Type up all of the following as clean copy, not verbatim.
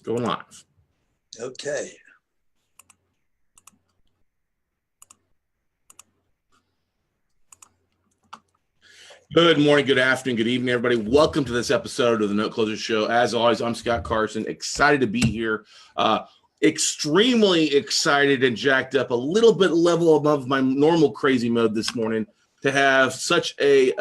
Going live. Okay. Good morning, good afternoon, good evening, everybody. Welcome to this episode of the Note Closer Show. As always, I'm Scott Carson. Excited to be here. Extremely excited and jacked up, a little bit level above my normal crazy mode this morning to have such a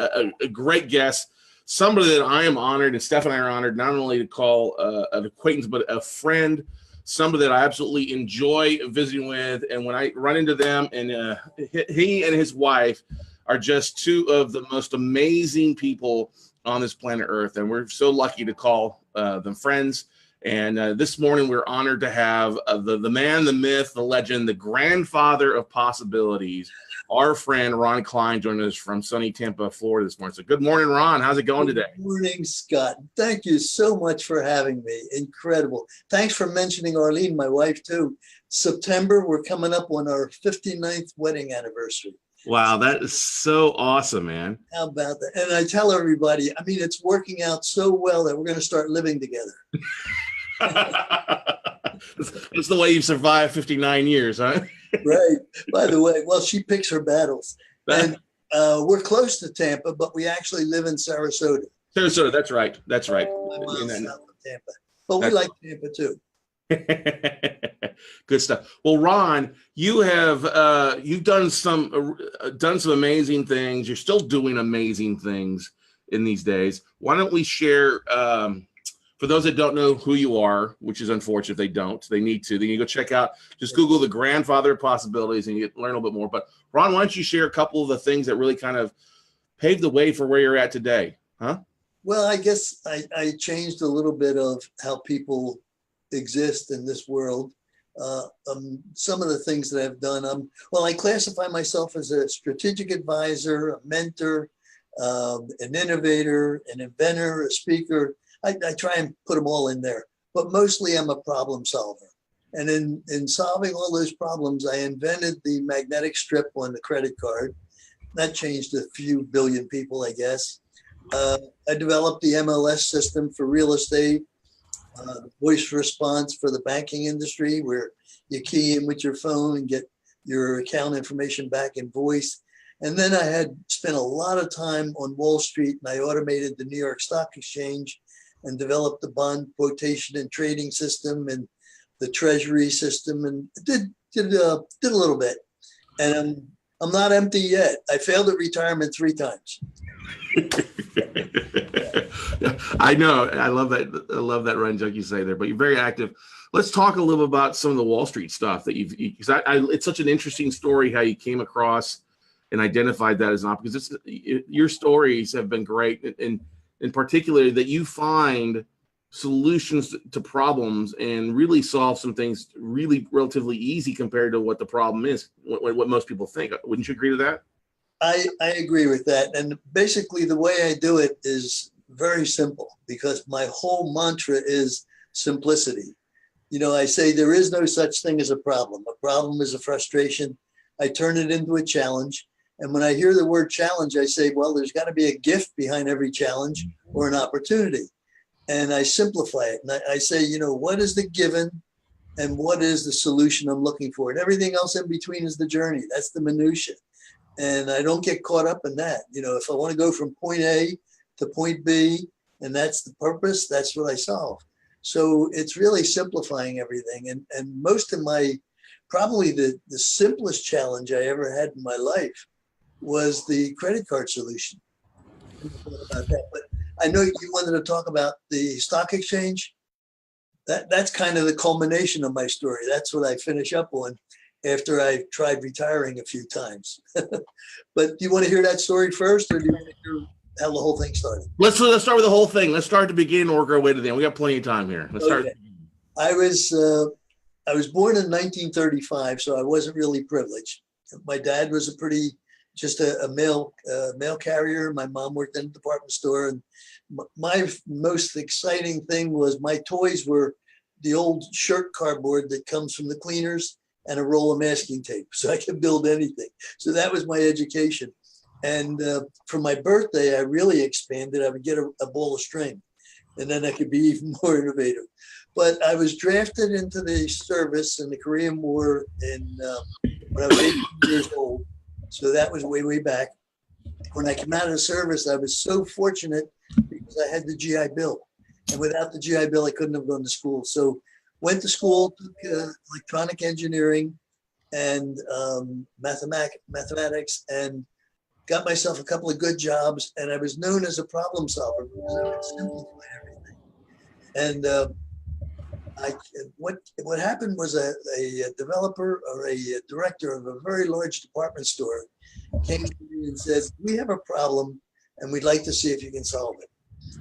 great guest, somebody that I am honored, and Steph and I are honored not only to call an acquaintance, but a friend, somebody that I absolutely enjoy visiting with. And when I run into them, and he and his wife are just two of the most amazing people on this planet Earth. And we're so lucky to call them friends. And this morning, we're honored to have the man, the myth, the legend, the grandfather of possibilities, our friend Ron Klein, joining us from sunny Tampa, Florida this morning. So good morning, Ron. How's it going today? Good morning, Scott. Thank you so much for having me. Incredible. Thanks for mentioning Arlene, my wife, too. September, we're coming up on our 59th wedding anniversary. Wow, that is so awesome, man. How about that? And I tell everybody, I mean, it's working out so well that we're going to start living together. That's the way you've survived 59 years, huh? Right. By the way, well, she picks her battles. And we're close to Tampa, but we actually live in Sarasota. Sarasota, that's right. That's right. 5 miles south of Tampa. But we like Tampa, too. Good stuff. Well, Ron, you have you've done some amazing things. You're still doing amazing things in these days. Why don't we share? For those that don't know who you are, which is unfortunate, they don't. They need to. Then you go check out. Just Google the grandfather of possibilities, and you learn a little bit more. But Ron, why don't you share a couple of the things that really kind of paved the way for where you're at today? Huh? Well, I guess I changed a little bit of how people exist in this world. Some of the things that I've done, I classify myself as a strategic advisor, a mentor, an innovator, an inventor, a speaker. I try and put them all in there, but mostly I'm a problem solver. And in solving all those problems, I invented the magnetic strip on the credit card. That changed a few billion people, I guess. I developed the MLS system for real estate. Voice response for the banking industry, where you key in with your phone and get your account information back in voice. And then I had spent a lot of time on Wall Street, and I automated the New York Stock Exchange and developed the bond quotation and trading system and the treasury system, and did a little bit. And I'm not empty yet. I failed at retirement 3 times. I know. I love that. I love that run joke you say there, but you're very active. Let's talk a little about some of the Wall Street stuff that because it's such an interesting story how you came across and identified that as an option, because your stories have been great, and in particular that you find solutions to problems and really solve some things really relatively easy compared to what the problem is, what most people think. Wouldn't you agree to that? I agree with that. And basically the way I do it is very simple, because my whole mantra is simplicity. You know, I say there is no such thing as a problem. A problem is a frustration. I turn it into a challenge. And when I hear the word challenge, I say, well, there's got to be a gift behind every challenge or an opportunity. And I simplify it. And I say, you know, what is the given and what is the solution I'm looking for? And everything else in between is the journey. That's the minutia. And I don't get caught up in that. You know, if I want to go from point A to point B, and that's the purpose, that's what I solve. So it's really simplifying everything. And most of probably the simplest challenge I ever had in my life was the credit card solution. About that. But I know you wanted to talk about the stock exchange. That's kind of the culmination of my story. That's what I finish up on after I tried retiring a few times. But do you want to hear that story first, or do you want to hear how the whole thing started? Let's start with the whole thing. Let's start at the beginning and work our way to the end. We got plenty of time here. Let's start. I was born in 1935, so I wasn't really privileged. My dad was just a mail carrier. My mom worked in a department store, and my most exciting thing was my toys were the old shirt cardboard that comes from the cleaners and a roll of masking tape, so I could build anything. So that was my education. And for my birthday, I really expanded. I would get a ball of string, and then I could be even more innovative. But I was drafted into the service in the Korean War when I was 18 years old. So that was way, way back. When I came out of the service, I was so fortunate because I had the GI Bill. And without the GI Bill, I couldn't have gone to school. So went to school, took electronic engineering and mathematics, and got myself a couple of good jobs. And I was known as a problem solver because I would simplify everything. And what happened was a developer or a director of a very large department store came to me and said, "We have a problem and we'd like to see if you can solve it.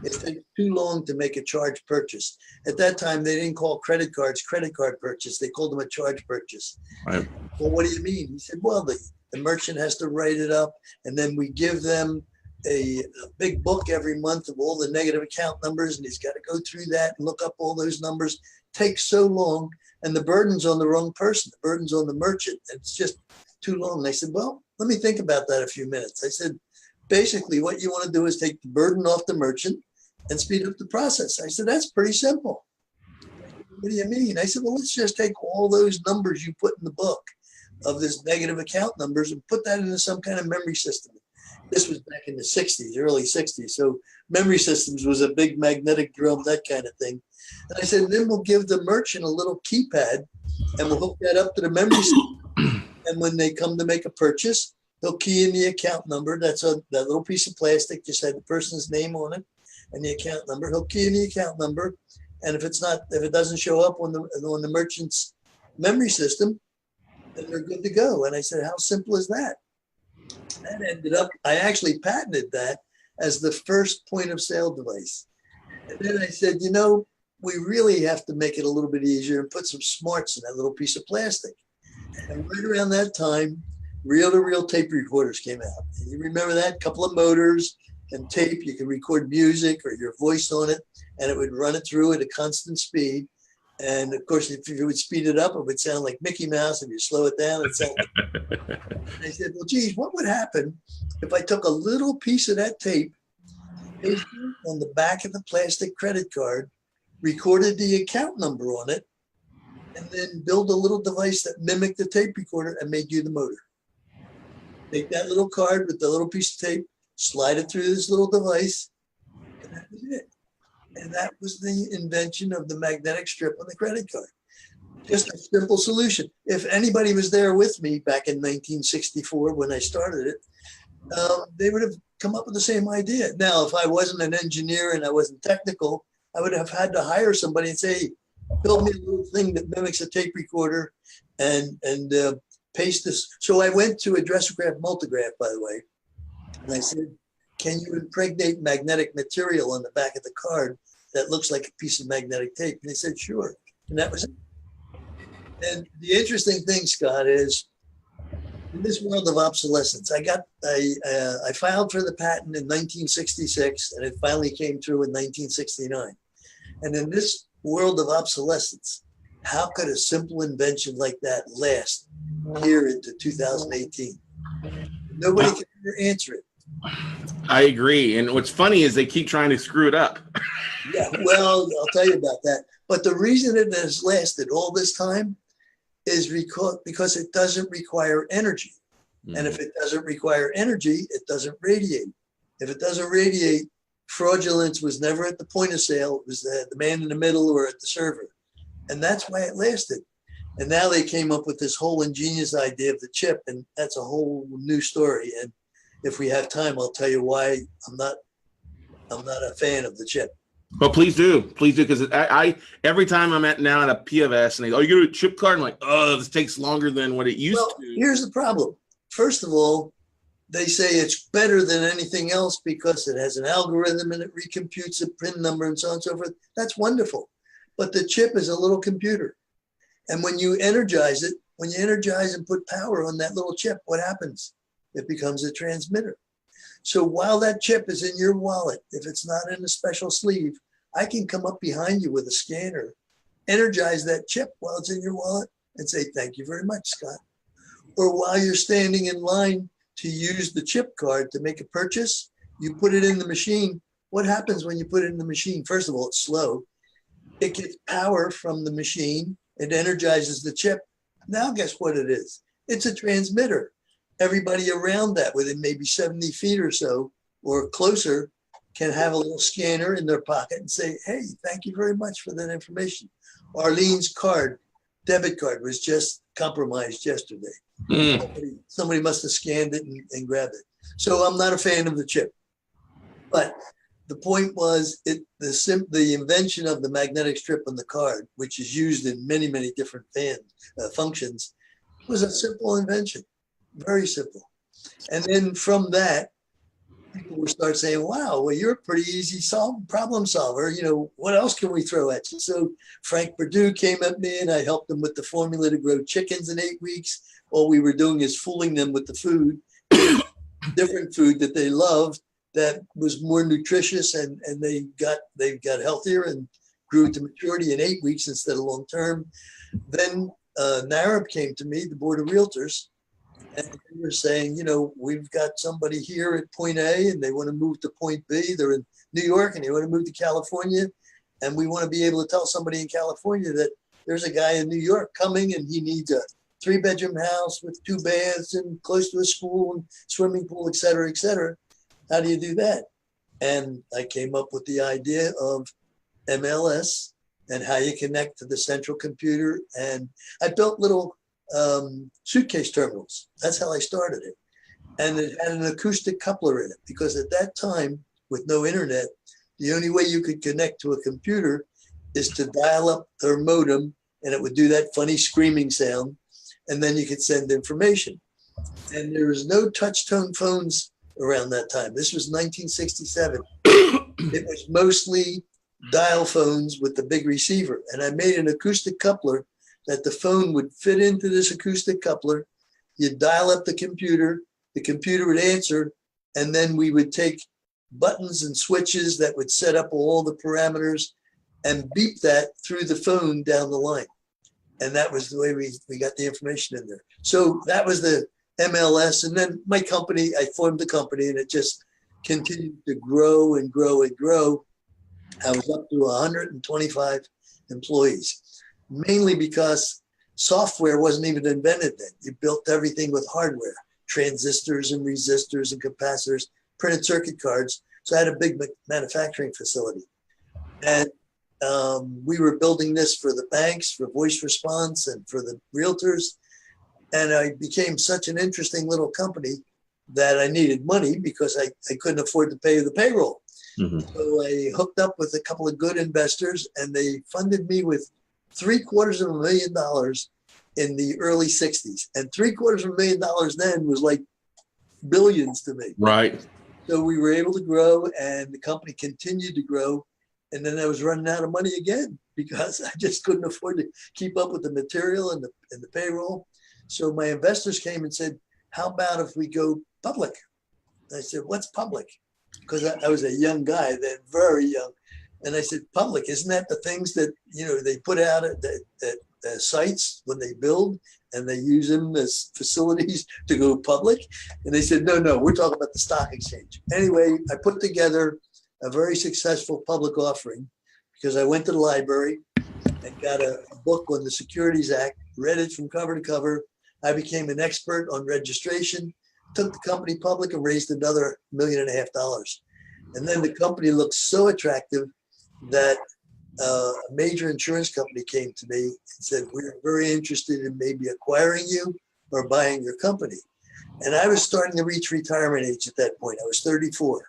It takes too long to make a charge purchase." At that time, they didn't call credit cards credit card purchase. They called them a charge purchase. Right. Well, what do you mean? He said, well, the merchant has to write it up, and then we give them a big book every month of all the negative account numbers, and he's got to go through that and look up all those numbers. Takes so long, and the burden's on the wrong person. The burden's on the merchant, and it's just too long. And I said, well, let me think about that a few minutes. I said, basically, what you want to do is take the burden off the merchant and speed up the process. I said, that's pretty simple. What do you mean? I said, well, let's just take all those numbers you put in the book of this negative account numbers and put that into some kind of memory system. This was back in the 60s, early 60s. So memory systems was a big magnetic drum, that kind of thing. And I said, then we'll give the merchant a little keypad and we'll hook that up to the memory system. And when they come to make a purchase, they'll key in the account number. That's that little piece of plastic, just had the person's name on it and the account number. He'll key in the account number. And if it doesn't show up on the merchant's memory system, then they're good to go. And I said, how simple is that? That ended up, I actually patented that as the first point of sale device. And then I said, we really have to make it a little bit easier and put some smarts in that little piece of plastic. And right around that time, reel-to-reel tape recorders came out. And you remember that? Couple of motors and tape. You could record music or your voice on it, and it would run it through at a constant speed. And of course, if you would speed it up, it would sound like Mickey Mouse. If you slow it down, it'd sound like... And I said, well, geez, what would happen if I took a little piece of that tape, pasted it on the back of the plastic credit card, recorded the account number on it, and then build a little device that mimicked the tape recorder and made you the motor? Take that little card with the little piece of tape, slide it through this little device, and that was it. And that was the invention of the magnetic strip on the credit card. Just a simple solution. If anybody was there with me back in 1964 when I started it, they would have come up with the same idea. Now, if I wasn't an engineer and I wasn't technical, I would have had to hire somebody and say, build me a little thing that mimics a tape recorder and paste this. So I went to Addressograph Multigraph, by the way, and I said, can you impregnate magnetic material on the back of the card that looks like a piece of magnetic tape? And they said, sure. And that was it. And the interesting thing, Scott, is in this world of obsolescence, I filed for the patent in 1966, and it finally came through in 1969. And in this world of obsolescence, how could a simple invention like that last here into 2018? Nobody can ever answer it. I agree. And what's funny is they keep trying to screw it up. Yeah, well, I'll tell you about that. But the reason it has lasted all this time is because it doesn't require energy. Mm-hmm. And if it doesn't require energy, it doesn't radiate. If it doesn't radiate, fraudulence was never at the point of sale. It was the man in the middle or at the server. And that's why it lasted. And now they came up with this whole ingenious idea of the chip, and that's a whole new story. And if we have time, I'll tell you why I'm not a fan of the chip. Well, please do, because I every time I'm at a POS and they you get a chip card, I'm like, oh, this takes longer than what it used to. Here's the problem. First of all, they say it's better than anything else because it has an algorithm and it recomputes a PIN number and so on and so forth. That's wonderful. But the chip is a little computer. And when you energize it, when you energize and put power on that little chip, what happens? It becomes a transmitter. So while that chip is in your wallet, if it's not in a special sleeve, I can come up behind you with a scanner, energize that chip while it's in your wallet and say, thank you very much, Scott. Or while you're standing in line to use the chip card to make a purchase, you put it in the machine. What happens when you put it in the machine? First of all, it's slow. It gets power from the machine. It energizes the chip. Now, guess what it is? It's a transmitter. Everybody around that, within maybe 70 feet or so or closer, can have a little scanner in their pocket and say, hey, thank you very much for that information. Arlene's debit card was just compromised yesterday. Somebody must have scanned it and grabbed it. So I'm not a fan of the chip. But the point was the invention of the magnetic strip on the card, which is used in many, many different functions, was a simple invention, very simple. And then from that, people would start saying, wow, well, you're a pretty easy problem solver. You know, what else can we throw at you? So Frank Perdue came at me and I helped them with the formula to grow chickens in 8 weeks. All we were doing is fooling them with the food, different food that they loved that was more nutritious, and they got healthier and grew to maturity in 8 weeks instead of long term. Then NARAB came to me, the Board of Realtors, and they were saying, you know, we've got somebody here at point A and they want to move to point B. They're in New York and they want to move to California. And we want to be able to tell somebody in California that there's a guy in New York coming and he needs a 3-bedroom house with 2 baths and close to a school and swimming pool, et cetera, et cetera. How do you do that? And I came up with the idea of MLS and how you connect to the central computer. And I built little suitcase terminals. That's how I started it. And it had an acoustic coupler in it because at that time, with no internet, the only way you could connect to a computer is to dial up their modem, and it would do that funny screaming sound, and then you could send information. And there was no touch tone phones around that time. This was 1967. It was mostly dial phones with the big receiver. And I made an acoustic coupler that the phone would fit into this acoustic coupler. You'd dial up the computer would answer, and then we would take buttons and switches that would set up all the parameters and beep that through the phone down the line. And that was the way we got the information in there. So that was the MLS. And then my company, I formed the company, and it just continued to grow and grow and grow. I was up to 125 employees, mainly because software wasn't even invented then. You built everything with hardware, transistors and resistors and capacitors, printed circuit cards. So I had a big manufacturing facility. And we were building this for the banks, for voice response, and for the realtors. And I became such an interesting little company that I needed money because I couldn't afford to pay the payroll. Mm-hmm. So I hooked up with a couple of good investors, and they funded me with $750,000 in the early 60s. And $750,000 then was like billions to me. Right. So we were able to grow, and the company continued to grow. And then I was running out of money again because I just couldn't afford to keep up with the material and the payroll. So my investors came and said, how about if we go public? And I said, what's public? Because I was a young guy then, very young. And I said, public, isn't that the things that, you know, they put out at sites when they build and they use them as facilities to go public? And they said, no, we're talking about the stock exchange. Anyway, I put together a very successful public offering because I went to the library and got a book on the Securities Act, read it from cover to cover. I became an expert on registration, took the company public and raised another $1.5 million. And then the company looked so attractive that a major insurance company came to me and said, we're very interested in maybe acquiring you or buying your company. And I was starting to reach retirement age at that point. I was 34.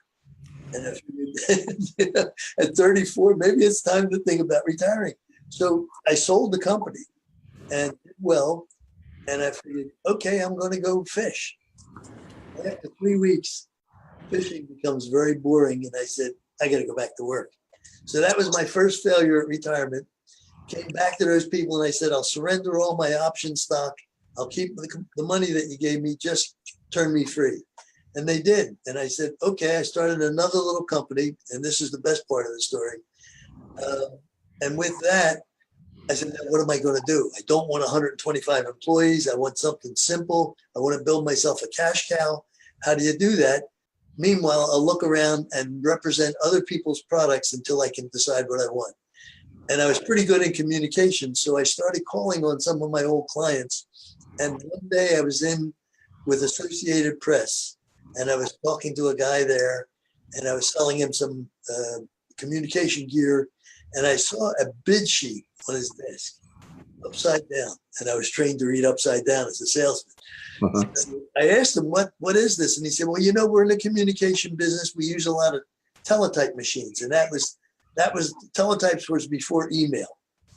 And at 34, maybe it's time to think about retiring. So I sold the company and did well. And I figured, okay, I'm going to go fish. After 3 weeks, fishing becomes very boring. And I said, I got to go back to work. So that was my first failure at retirement. Came back to those people and I said, I'll surrender all my option stock. I'll keep the money that you gave me, just turn me free. And they did. And I said, okay, I started another little company. And this is the best part of the story. And with that, I said, now what am I going to do? I don't want 125 employees. I want something simple. I want to build myself a cash cow. How do you do that? Meanwhile, I'll look around and represent other people's products until I can decide what I want. And I was pretty good in communication. So I started calling on some of my old clients. And one day I was in with Associated Press and I was talking to a guy there and I was selling him some communication gear. And I saw a bid sheet on his desk upside down. And I was trained to read upside down as a salesman. So I asked him, what is this? And he said, well, we're in the communication business. We use a lot of teletype machines. And that was teletypes was before email.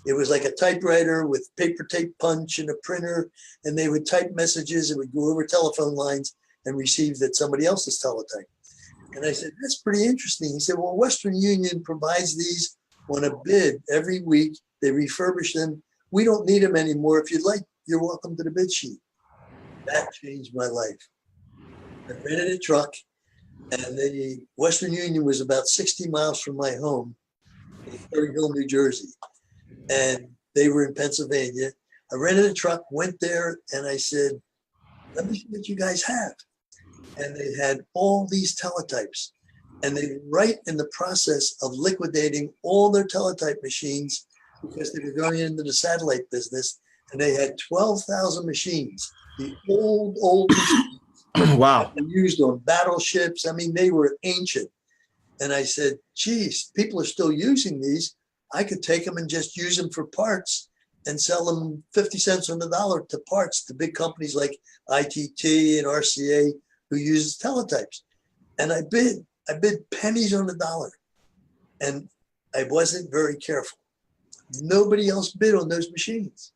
It was like a typewriter with paper tape punch and a printer, and they would type messages. It would go over telephone lines and receive that somebody else's teletype. And I said, that's pretty interesting. He said, well, Western Union provides these on a bid every week. They refurbish them. We don't need them anymore. If you'd like, you're welcome to the bid sheet. That changed my life. I rented a truck, and the Western Union was about 60 miles from my home in Perryville, New Jersey. And they were in Pennsylvania. I rented a truck, went there, and I said, let me see what you guys have. And they had all these teletypes. And they were right in the process of liquidating all their teletype machines because they were going into the satellite business. And they had 12,000 machines, the old machines. Wow. That were used on battleships. I mean, they were ancient. And I said, geez, people are still using these. I could take them and just use them for parts and sell them 50 cents on the dollar to parts to big companies like ITT and RCA who uses teletypes. And I bid pennies on the dollar. And I wasn't very careful. Nobody else bid on those machines.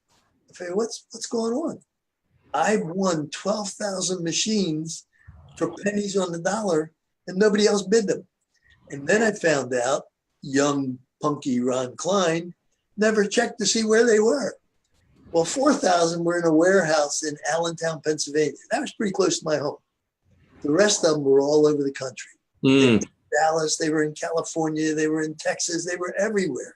I figured, what's going on? I won 12,000 machines for pennies on the dollar and nobody else bid them. And then I found out young punky Ron Klein never checked to see where they were. Well, 4,000 were in a warehouse in Allentown, Pennsylvania. That was pretty close to my home. The rest of them were all over the country. They were in Dallas, they were in California, they were in Texas, they were everywhere.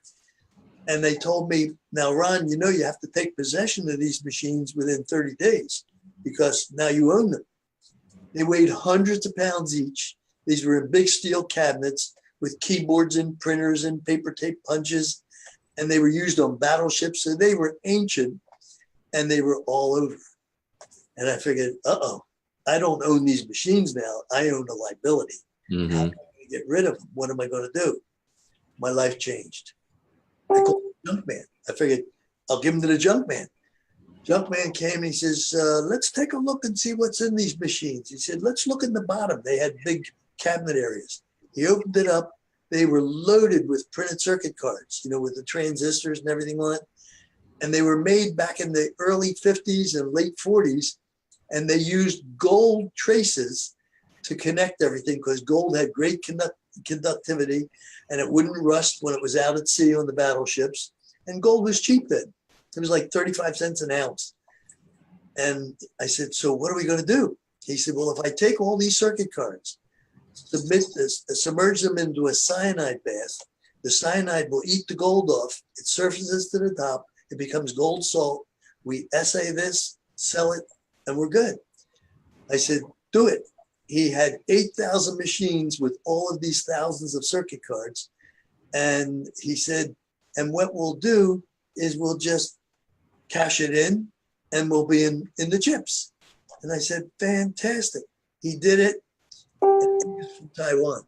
And they told me, now, Ron, you have to take possession of these machines within 30 days because now you own them. They weighed hundreds of pounds each. These were in big steel cabinets with keyboards and printers and paper tape punches. And they were used on battleships. So they were ancient and they were all over. And I figured, I don't own these machines now. I own a liability. Mm-hmm. How am I going to get rid of them? What am I going to do? My life changed. I called the junk man. I figured I'll give them to the junk man. Junk man came and he says, let's take a look and see what's in these machines. He said, let's look in the bottom. They had big cabinet areas. He opened it up. They were loaded with printed circuit cards, with the transistors and everything on it. And they were made back in the early 50s and late 40s. And they used gold traces to connect everything because gold had great conductivity and it wouldn't rust when it was out at sea on the battleships. And gold was cheap then. It was like 35 cents an ounce. And I said, so what are we going to do? He said, well, if I take all these circuit cards, submerge them into a cyanide bath, the cyanide will eat the gold off. It surfaces to the top. It becomes gold salt. We assay this, sell it, and we're good. I said, do it. He had 8,000 machines with all of these thousands of circuit cards. And he said, and what we'll do is we'll just cash it in and we'll be in the chips. And I said, fantastic. He did it. And he was from Taiwan.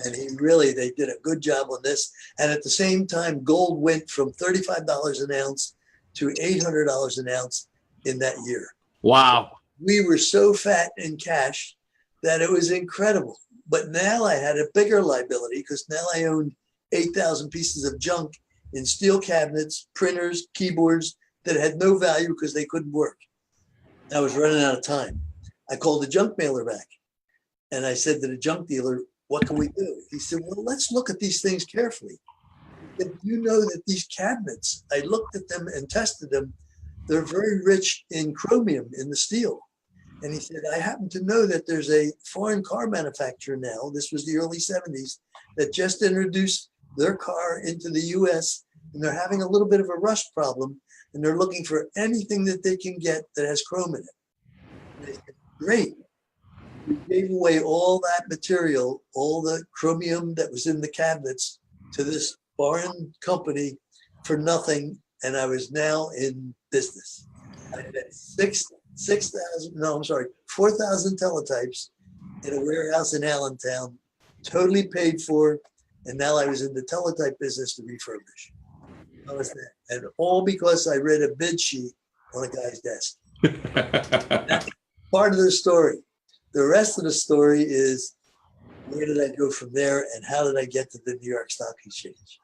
And they did a good job on this. And at the same time, gold went from $35 an ounce to $800 an ounce in that year. Wow. We were so fat in cash that it was incredible. But now I had a bigger liability because now I owned 8,000 pieces of junk in steel cabinets, printers, keyboards that had no value because they couldn't work. I was running out of time. I called the junk mailer back and I said to the junk dealer, what can we do? He said, well, let's look at these things carefully. He said, you know that these cabinets, I looked at them and tested them. They're very rich in chromium in the steel. And he said, I happen to know that there's a foreign car manufacturer now, this was the early 70s, that just introduced their car into the US and they're having a little bit of a rust problem and they're looking for anything that they can get that has chrome in it. And I said, great. We gave away all that material, all the chromium that was in the cabinets to this foreign company for nothing, and I was now in business. I had 4,000 teletypes in a warehouse in Allentown, totally paid for, and now I was in the teletype business to refurbish. How was that? And all because I read a bid sheet on a guy's desk. That's part of the story. The rest of the story is, where did I go from there, and how did I get to the New York Stock Exchange?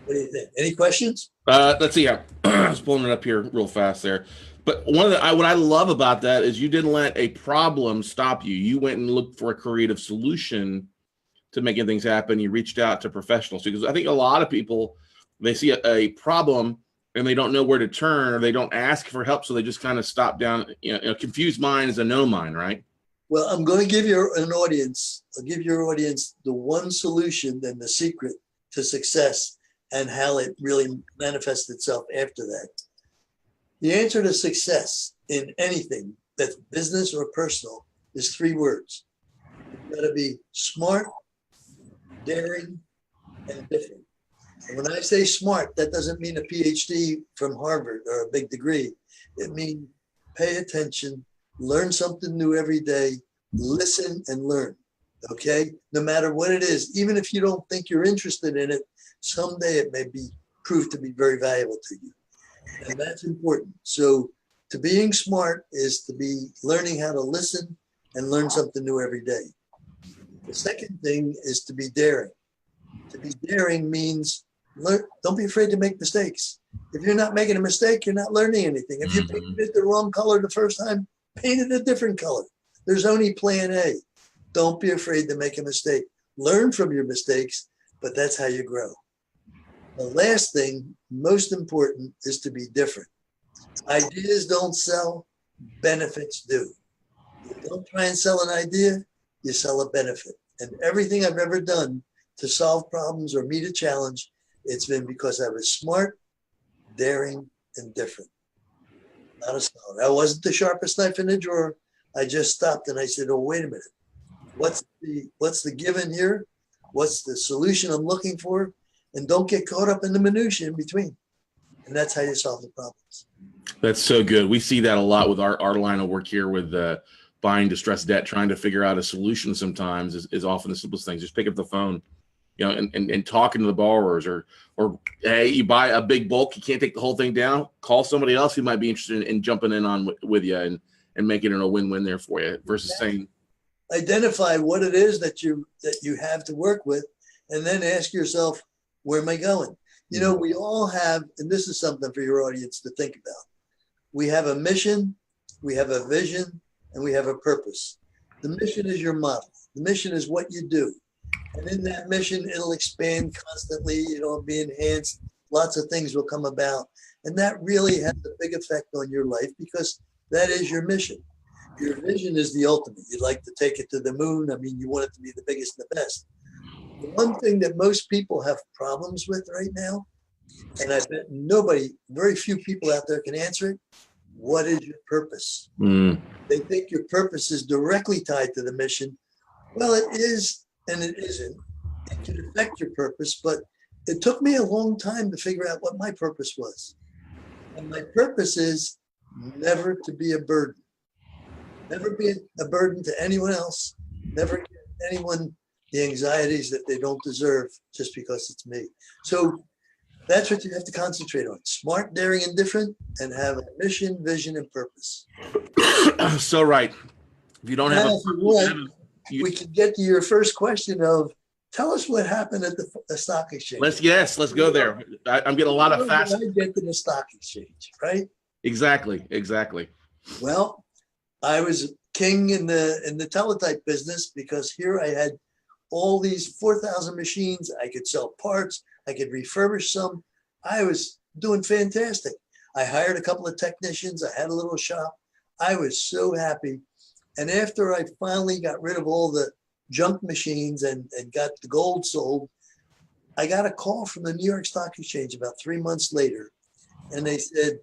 What do you think? Any questions? Let's see. I was pulling it up here real fast there. But what I love about that is you didn't let a problem stop you. You went and looked for a creative solution to making things happen. You reached out to professionals, because I think a lot of people, they see a problem and they don't know where to turn, or they don't ask for help, so they just kind of stop down. A confused mind is a no mind, right? Well, I'm going to give you an audience. I'll give your audience the one solution and the secret to success and how it really manifests itself after that. The answer to success in anything that's business or personal is 3 words. You've got to be smart, daring, and different. And when I say smart, that doesn't mean a PhD from Harvard or a big degree. It means pay attention, learn something new every day, listen and learn, okay? No matter what it is, even if you don't think you're interested in it, someday it may be proved to be very valuable to you. And that's important. So to being smart is to be learning how to listen and learn something new every day. The second thing is to be daring. To be daring means don't be afraid to make mistakes. If you're not making a mistake, you're not learning anything. If you painted it the wrong color the first time, paint it a different color. There's only plan A. Don't be afraid to make a mistake. Learn from your mistakes, but that's how you grow. The last thing, most important, is to be different. Ideas don't sell, benefits do. You don't try and sell an idea, you sell a benefit. And everything I've ever done to solve problems or meet a challenge, it's been because I was smart, daring, and different. Not a scholar. I wasn't the sharpest knife in the drawer. I just stopped and I said, oh, wait a minute. What's the given here? What's the solution I'm looking for? And don't get caught up in the minutia in between. And that's how you solve the problems. That's so good. We see that a lot with our line of work here with buying distressed debt. Trying to figure out a solution sometimes is often the simplest thing. Just pick up the phone, and talking to the borrowers, or hey, you buy a big bulk, you can't take the whole thing down. Call somebody else who might be interested in jumping in on with you and making it a win-win there for you, versus saying, identify what it is that you have to work with, and then ask yourself, where am I going? We all have, and this is something for your audience to think about. We have a mission, we have a vision, and we have a purpose. The mission is your model. The mission is what you do. And in that mission, it'll expand constantly. It'll be enhanced. Lots of things will come about. And that really has a big effect on your life, because that is your mission. Your vision is the ultimate. You'd like to take it to the moon. I mean, you want it to be the biggest and the best. The one thing that most people have problems with right now, and I bet very few people out there can answer it, what is your purpose? They think your purpose is directly tied to the mission. Well, it is, and it isn't. It can affect your purpose, but it took me a long time to figure out what my purpose was. And my purpose is never to be a burden. Never be a burden to anyone else. Never give anyone the anxieties that they don't deserve just because it's me. So that's what you have to concentrate on. Smart, daring, and different, and have a mission, vision, and purpose. So right. If you don't have we can get to your first question of, tell us what happened at the stock exchange. Let's go there. I'm getting a lot of fast. How did I get to the stock exchange, right? Exactly. Well, I was king in the teletype business, because here I had all these 4,000 machines. I could sell parts. I could refurbish some. I was doing fantastic. I hired a couple of technicians. I had a little shop. I was so happy. And after I finally got rid of all the junk machines and got the gold sold, I got a call from the New York Stock Exchange about 3 months later. And they said,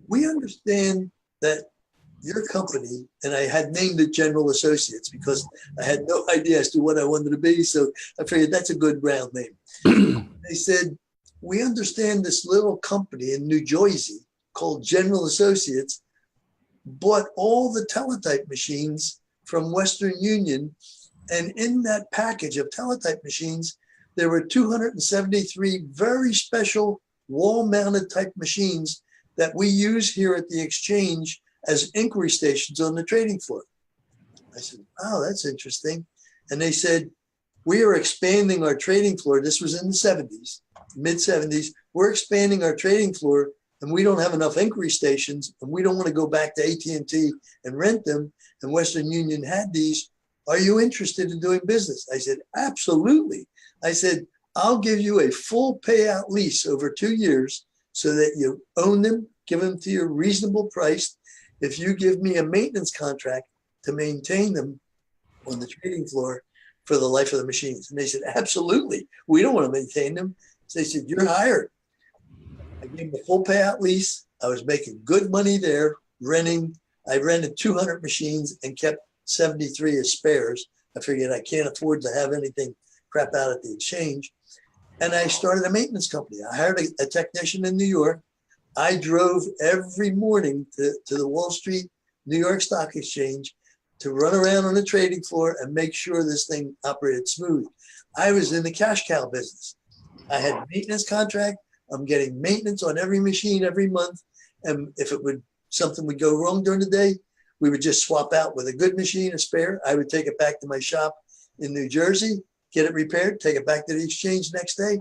we understand that your company, and I had named it General Associates because I had no idea as to what I wanted to be. So I figured that's a good round name. They said, we understand this little company in New Jersey called General Associates bought all the teletype machines from Western Union. And in that package of teletype machines, there were 273 very special wall-mounted type machines that we use here at the exchange as inquiry stations on the trading floor. I said, wow, that's interesting. And they said, we are expanding our trading floor. This was in the 70s, mid 70s. We're expanding our trading floor and we don't have enough inquiry stations and we don't want to go back to AT&T and rent them. And Western Union had these. Are you interested in doing business? I said, absolutely. I said, I'll give you a full payout lease over 2 years so that you own them, give them to you a reasonable price. If you give me a maintenance contract to maintain them on the trading floor for the life of the machines. And they said, absolutely. We don't want to maintain them. So they said, you're hired. I gave them a full payout lease. I was making good money there, renting. I rented 200 machines and kept 73 as spares. I figured I can't afford to have anything crap out at the exchange. And I started a maintenance company. I hired a technician in New York. I drove every morning to the Wall Street, New York Stock Exchange to run around on the trading floor and make sure this thing operated smooth. I was in the cash cow business. I had a maintenance contract. I'm getting maintenance on every machine every month. And if something would go wrong during the day, we would just swap out with a good machine, a spare. I would take it back to my shop in New Jersey, get it repaired, take it back to the exchange next day.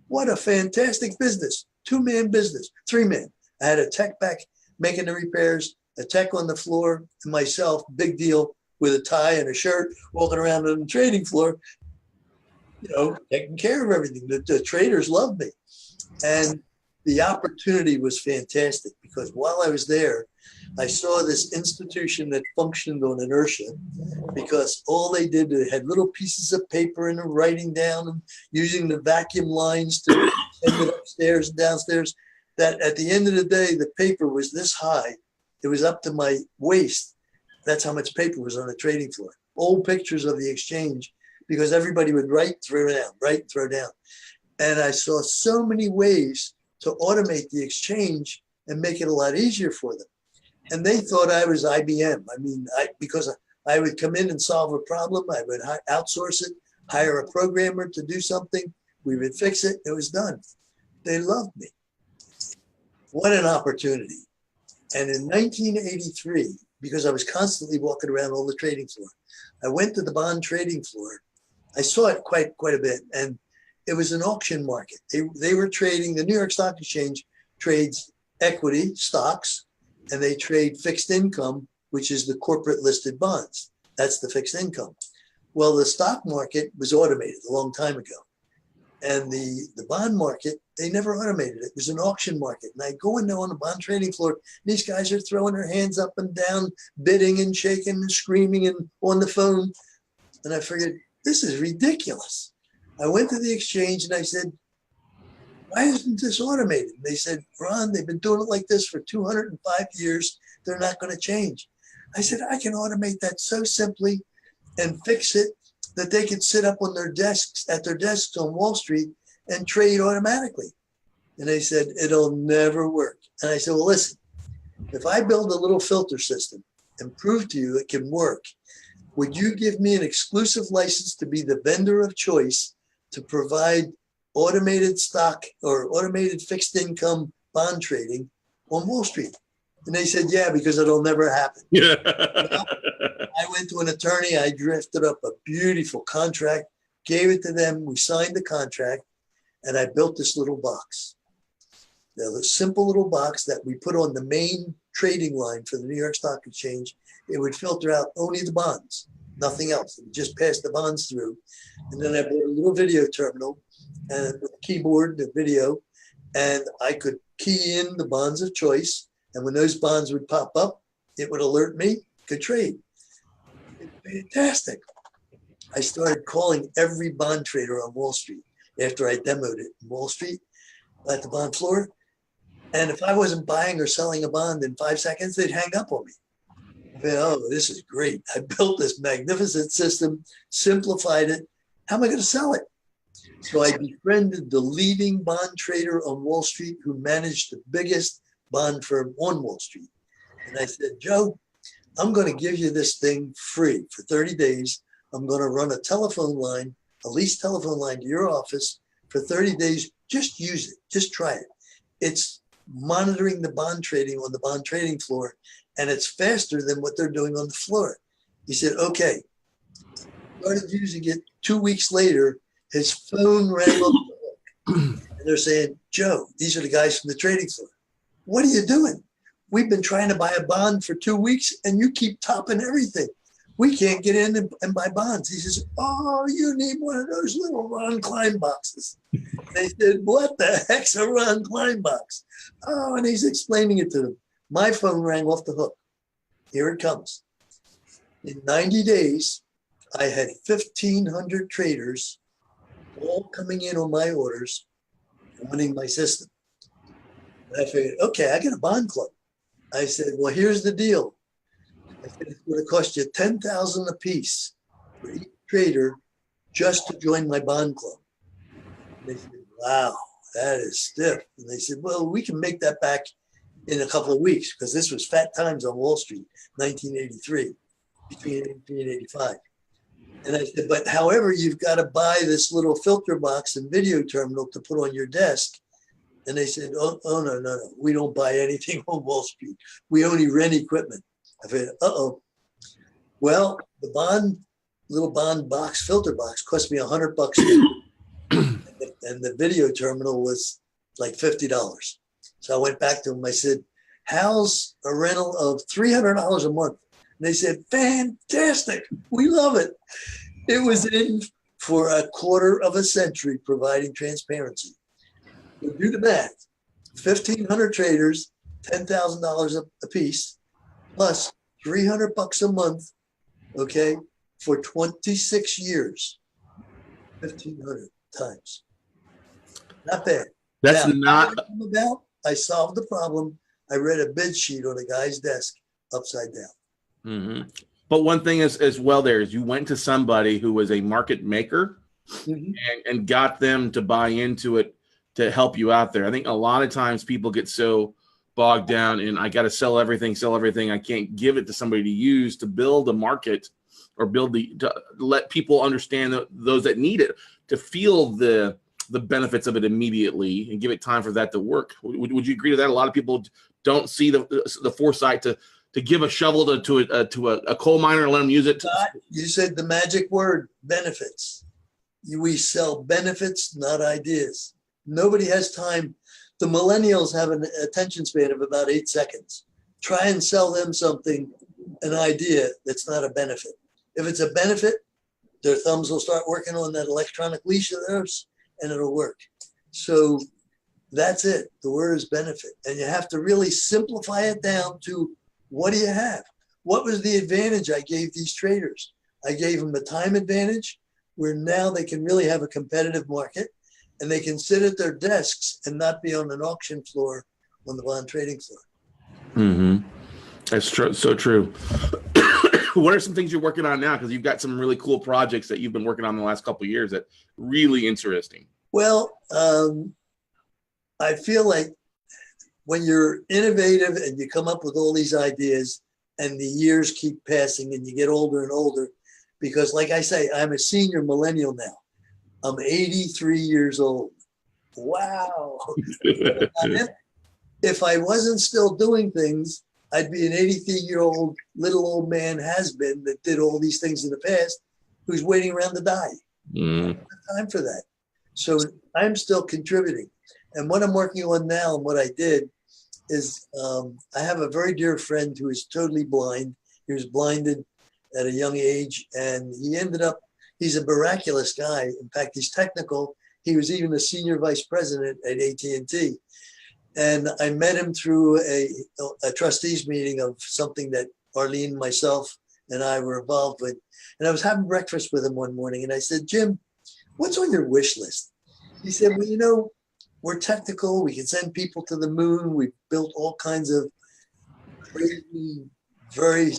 What a fantastic business. 2-man business, 3-man. I had a tech back making the repairs, a tech on the floor, and myself, big deal, with a tie and a shirt, walking around on the trading floor, taking care of everything. The traders loved me. And the opportunity was fantastic because while I was there, I saw this institution that functioned on inertia because all they did, they had little pieces of paper and writing down and using the vacuum lines to send it upstairs and downstairs, that at the end of the day, the paper was this high. It was up to my waist. That's how much paper was on the trading floor. Old pictures of the exchange because everybody would write, throw down, write, throw down. And I saw so many ways to automate the exchange and make it a lot easier for them. And they thought I was IBM. I mean, because I would come in and solve a problem. I would outsource it, hire a programmer to do something. We would fix it. It was done. They loved me. What an opportunity. And in 1983, because I was constantly walking around all the trading floor, I went to the bond trading floor. I saw it quite a bit. And it was an auction market. They were trading, the New York Stock Exchange trades equity, stocks, and they trade fixed income, which is the corporate listed bonds. That's the fixed income. Well, the stock market was automated a long time ago. And the bond market, they never automated it. It was an auction market. And I go in there on the bond trading floor, these guys are throwing their hands up and down, bidding and shaking and screaming and on the phone. And I figured, this is ridiculous. I went to the exchange and I said, why isn't this automated? And they said, Ron, they've been doing it like this for 205 years. They're not going to change. I said, I can automate that so simply and fix it that they can sit up on their desks, at their desks on Wall Street and trade automatically. And they said, it'll never work. And I said, well, listen, if I build a little filter system and prove to you it can work, would you give me an exclusive license to be the vendor of choice to provide automated stock or automated fixed income bond trading on Wall Street? And they said, yeah, because it'll never happen. Yeah. I went to an attorney. I drafted up a beautiful contract, gave it to them. We signed the contract, and I built this little box. Now, the simple little box that we put on the main trading line for the New York Stock Exchange. It would filter out only the bonds, nothing else. It would just pass the bonds through. And then I bought a little video terminal and with a keyboard, the video, and I could key in the bonds of choice. And when those bonds would pop up, it would alert me, could trade. Fantastic. I started calling every bond trader on Wall Street after I demoed it in Wall Street at the bond floor. And if I wasn't buying or selling a bond in 5 seconds, they'd hang up on me. Oh, this is great. I built this magnificent system, simplified it. How am I going to sell it? So I befriended the leading bond trader on Wall Street who managed the biggest bond firm on Wall Street. And I said, Joe, I'm going to give you this thing free for 30 days. I'm going to run a telephone line, a leased telephone line to your office for 30 days. Just use it. Just try it. It's monitoring the bond trading on the bond trading floor, and it's faster than what they're doing on the floor. He said, okay. Started using it. 2 weeks later, his phone rang up and they're saying, Joe, these are the guys from the trading floor. What are you doing? We've been trying to buy a bond for 2 weeks and you keep topping everything. We can't get in and buy bonds. He says, oh, you need one of those little Ron Klein boxes. They said, what the heck's a Ron Klein box? Oh, and he's explaining it to them. My phone rang off the hook. Here it comes. In 90 days, I had 1,500 traders all coming in on my orders, running my system. And I figured, okay, I got a bond club. I said, well, here's the deal. I said, it's going to cost you $10,000 a piece for each trader just to join my bond club. And they said, wow, that is stiff. And they said, well, we can make that back in a couple of weeks because this was fat times on Wall Street, 1983, between 83 and 85. And I said, but however, you've got to buy this little filter box and video terminal to put on your desk. And they said, oh no. We don't buy anything on Wall Street. We only rent equipment. I said, uh-oh. Well, the little bond box, filter box cost me $100 and the video terminal was like $50. So I went back to them. I said, how's a rental of $300 a month? And they said, fantastic. We love it. It was in for a quarter of a century providing transparency. So do the math. 1,500 traders, $10,000 a piece, plus $300 a month, okay, for 26 years. 1,500 times. Not bad. That's now, not I solved the problem. I read a bid sheet on a guy's desk upside down. Mm-hmm. But one thing is as well there is you went to somebody who was a market maker and got them to buy into it to help you out there. I think a lot of times people get so bogged down in I got to sell everything. I can't give it to somebody to use to build a market or to let people understand those that need it to feel the benefits of it immediately and give it time for that to work. Would you agree to that? A lot of people don't see the foresight to give a shovel to a coal miner and let them use it. You said the magic word, benefits. We sell benefits, not ideas. Nobody has time. The millennials have an attention span of about 8 seconds. Try and sell them something, an idea that's not a benefit. If it's a benefit, their thumbs will start working on that electronic leash of theirs and it'll work. So that's it. The word is benefit. And you have to really simplify it down to what do you have? What was the advantage I gave these traders? I gave them a time advantage where now they can really have a competitive market and they can sit at their desks and not be on an auction floor on the bond trading floor. Mm-hmm. That's true. So true. What are some things you're working on now? Because you've got some really cool projects that you've been working on the last couple of years that really interesting. Well, I feel like when you're innovative and you come up with all these ideas and the years keep passing and you get older and older, because like I say, I'm a senior millennial now. I'm 83 years old. Wow. If I wasn't still doing things, I'd be an 83-year-old little old man has-been that did all these things in the past who's waiting around to die. I don't have time for that. So I'm still contributing. And what I'm working on now and what I did is I have a very dear friend who is totally blind. He was blinded at a young age, and he ended up, he's a miraculous guy. In fact, he's technical. He was even a senior vice president at AT&T. And I met him through a trustees meeting of something that Arlene, myself, and I were involved with. And I was having breakfast with him one morning, and I said, Jim, what's on your wish list? He said, well, you know, we're technical. We can send people to the moon. We've built all kinds of crazy very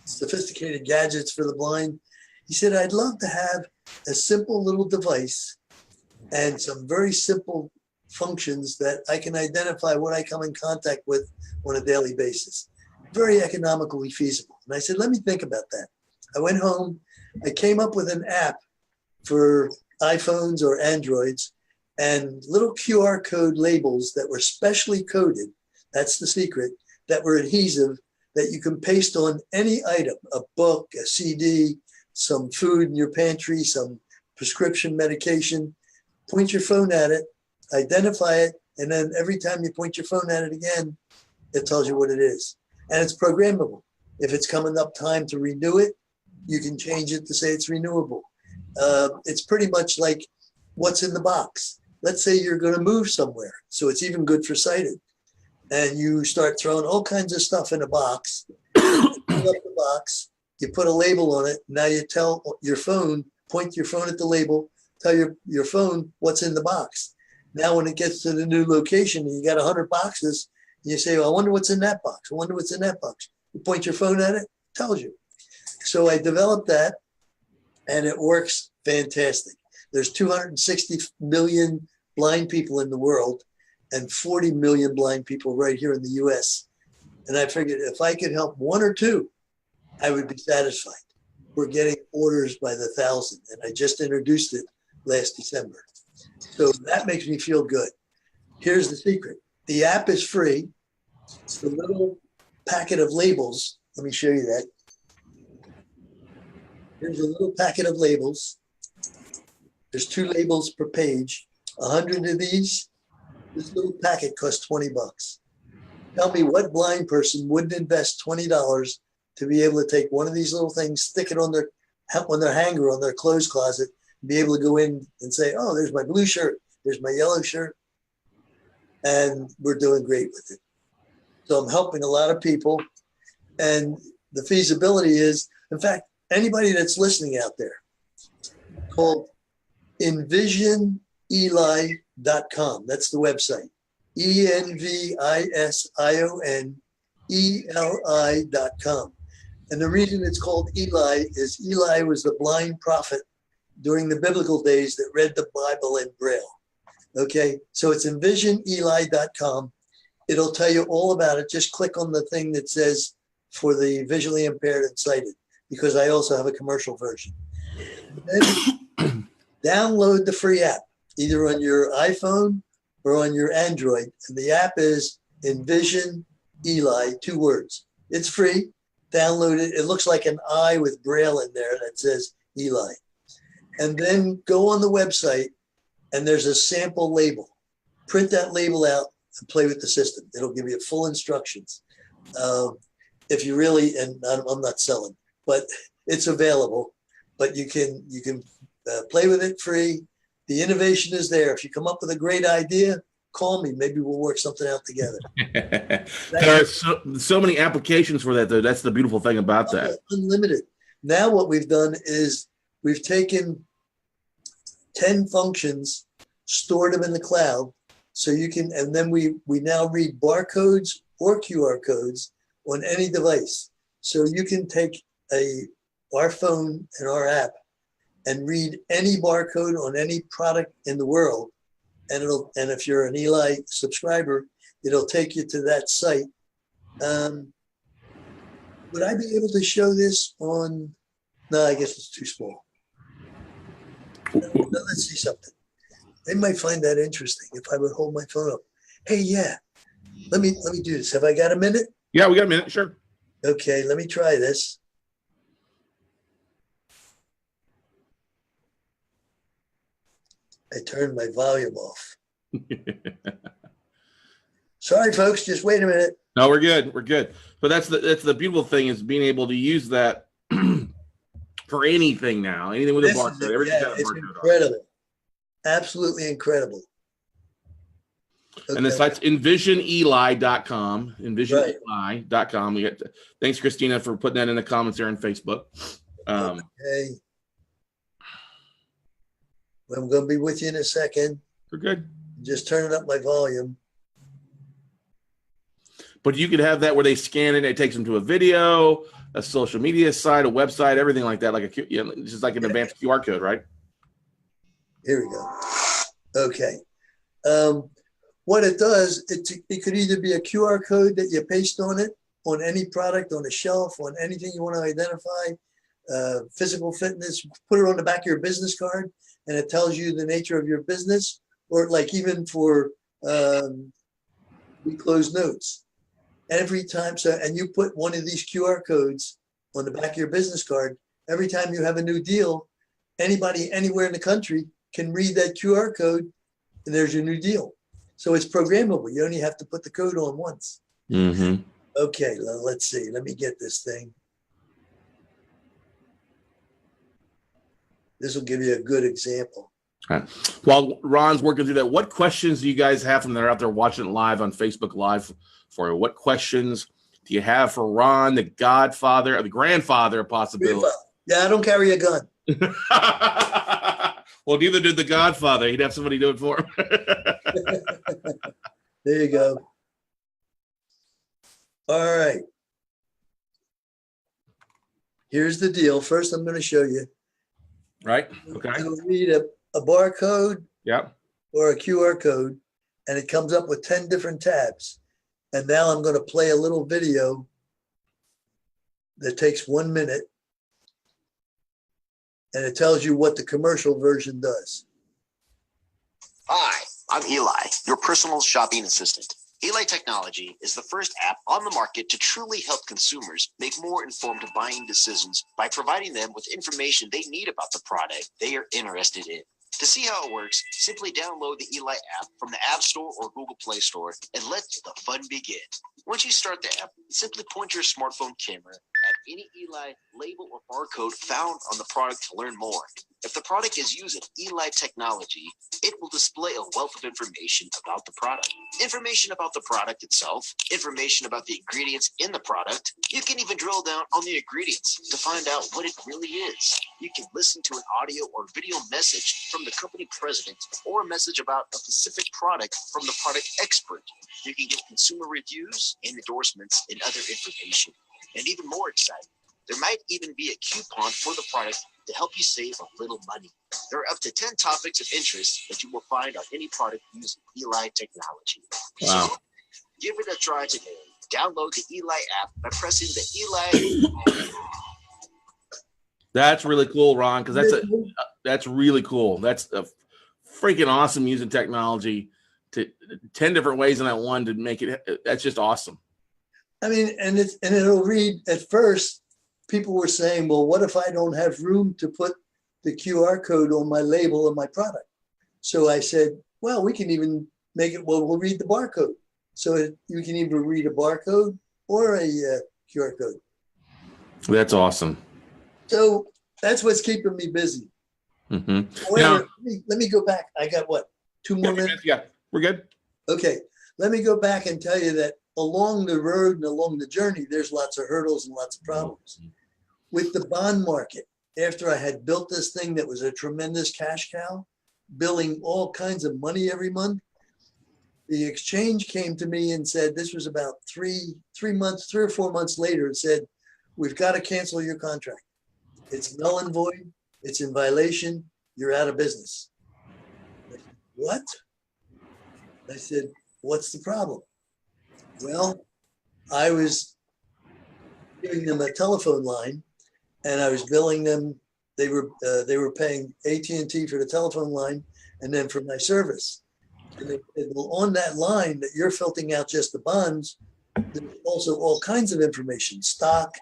sophisticated gadgets for the blind. He said, I'd love to have a simple little device and some very simple functions that I can identify what I come in contact with on a daily basis. Very economically feasible. And I said, let me think about that. I went home. I came up with an app for iPhones or Androids and little QR code labels that were specially coded. That's the secret, that were adhesive, that you can paste on any item, a book, a CD, some food in your pantry, some prescription medication. Point your phone at it, identify it, and then every time you point your phone at it again, it tells you what it is. And it's programmable. If it's coming up time to renew it, you can change it to say it's renewable. It's pretty much like what's in the box. Let's say you're going to move somewhere, so it's even good for sighted. And you start throwing all kinds of stuff in a box. You pull up the box, you put a label on it. Now you tell your phone, point your phone at the label, tell your phone what's in the box. Now when it gets to the new location and you got 100 boxes, you say, well, I wonder what's in that box. I wonder what's in that box. You point your phone at it, tells you. So I developed that, and it works fantastic. There's 260 million blind people in the world and 40 million blind people right here in the US. And I figured if I could help one or two, I would be satisfied. We're getting orders by the thousand, and I just introduced it last December. So that makes me feel good. Here's the secret. The app is free. It's the little packet of labels. Let me show you that. Here's a little packet of labels. There's 2 labels per page. 100 of these. This little packet costs $20. Tell me what blind person wouldn't invest $20 to be able to take one of these little things, stick it on their hanger on their clothes closet, and be able to go in and say, oh, there's my blue shirt, there's my yellow shirt. And we're doing great with it. So I'm helping a lot of people. And the feasibility is, in fact, anybody that's listening out there, called envisioneli.com. That's the website. ENVISIONELI.com. And the reason it's called Eli is Eli was the blind prophet during the biblical days that read the Bible in Braille. Okay, so it's envisioneli.com. It'll tell you all about it. Just click on the thing that says for the visually impaired and sighted, because I also have a commercial version. Then download the free app, either on your iPhone or on your Android. And the app is Envision Eli, 2 words. It's free. Download it. It looks like an eye with Braille in there that says Eli. And then go on the website, and there's a sample label. Print that label out and play with the system. It'll give you full instructions. If you really, and I'm not selling, but it's available. But you can play with it free. The innovation is there. If you come up with a great idea, call me. Maybe we'll work something out together. There are so many applications for that, though. That's the beautiful thing about that. Unlimited. Now what we've done is we've taken 10 functions, stored them in the cloud, so you can, and then we now read barcodes or QR codes on any device. So you can take our phone and our app and read any barcode on any product in the world, and if you're an Eli subscriber, it'll take you to that site. Would I be able to show this on? No, I guess it's too small. Let's see something. They might find that interesting if I would hold my phone up. Hey, yeah, let me do this. Have I got a minute? Yeah, we got a minute. Sure. Okay, let me try this. I turned my volume off. Sorry, folks. Just wait a minute. No, we're good. We're good. But that's the beautiful thing is being able to use that for anything now. Anything with a barcode. Everything's got a it's barcode. incredible. Absolutely incredible. Okay. And the site's envisioneli.com. Envisioneli.com. We got thanks, Christina, for putting that in the comments there on Facebook. Okay. I'm going to be with you in a second. We're good. Just turning up my volume. But you could have that where they scan it, it takes them to a video, a social media site, a website, everything like that, like just like an advanced QR code, right? Here we go. Okay. What it does, it could either be a QR code that you paste on it, on any product, on a shelf, on anything you want to identify, physical fitness, put it on the back of your business card, and it tells you the nature of your business, or like even for we close notes. Every time, and you put one of these QR codes on the back of your business card, every time you have a new deal, anybody anywhere in the country can read that QR code, and there's your new deal. So it's programmable. You only have to put the code on once. Mm-hmm. Okay, let's see. Let me get this thing. This will give you a good example. All right. While Ron's working through that, what questions do you guys have from that are out there watching it live on Facebook Live for you? What questions do you have for Ron, the godfather, or the grandfather of possibility? Yeah, I don't carry a gun. Well, neither did the godfather. He'd have somebody do it for him. There you go. All right. Here's the deal. First, I'm going to show you. Right. Okay. You'll read a barcode or a QR code, and it comes up with 10 different tabs. And now I'm going to play a little video that takes 1 minute, and it tells you what the commercial version does. Hi, I'm Eli, your personal shopping assistant. Eli Technology is the first app on the market to truly help consumers make more informed buying decisions by providing them with information they need about the product they are interested in. To see how it works, simply download the Eli app from the App Store or Google Play Store and let the fun begin. Once you start the app, simply point your smartphone camera at any Eli label or barcode found on the product to learn more. If the product is using Eli technology, it will display a wealth of information about the product. Information about the product itself, information about the ingredients in the product. You can even drill down on the ingredients to find out what it really is. You can listen to an audio or video message from the company president or a message about a specific product from the product expert. You can get consumer reviews and endorsements and other information. And even more exciting, there might even be a coupon for the product to help you save a little money. There are up to 10 topics of interest that you will find on any product using Eli technology. Wow. So give it a try today. Download the Eli app by pressing the Eli. That's really cool, Ron, because that's really cool. That's a freaking awesome using technology to 10 different ways in that one to make it. That's just awesome. I mean, and it'll read. At first, people were saying, well, what if I don't have room to put the QR code on my label of my product? So I said, well, we can even make it, we'll read the barcode. So you can either read a barcode or a QR code. That's awesome. So that's what's keeping me busy. Mm-hmm. However, let me go back. I got what, 2 more minutes? Yeah, we're good. Okay, let me go back and tell you that along the road and along the journey, there's lots of hurdles and lots of problems. With the bond market, after I had built this thing that was a tremendous cash cow, billing all kinds of money every month, the exchange came to me and said, this was about 3 or 4 months later, it said, we've got to cancel your contract. It's null and void. It's in violation. You're out of business. I said, what? I said, what's the problem? Well, I was giving them a telephone line, and I was billing them. They were paying AT&T for the telephone line, and then for my service. And they said, well, on that line that you're filtering out just the bonds, there's also all kinds of information: stock,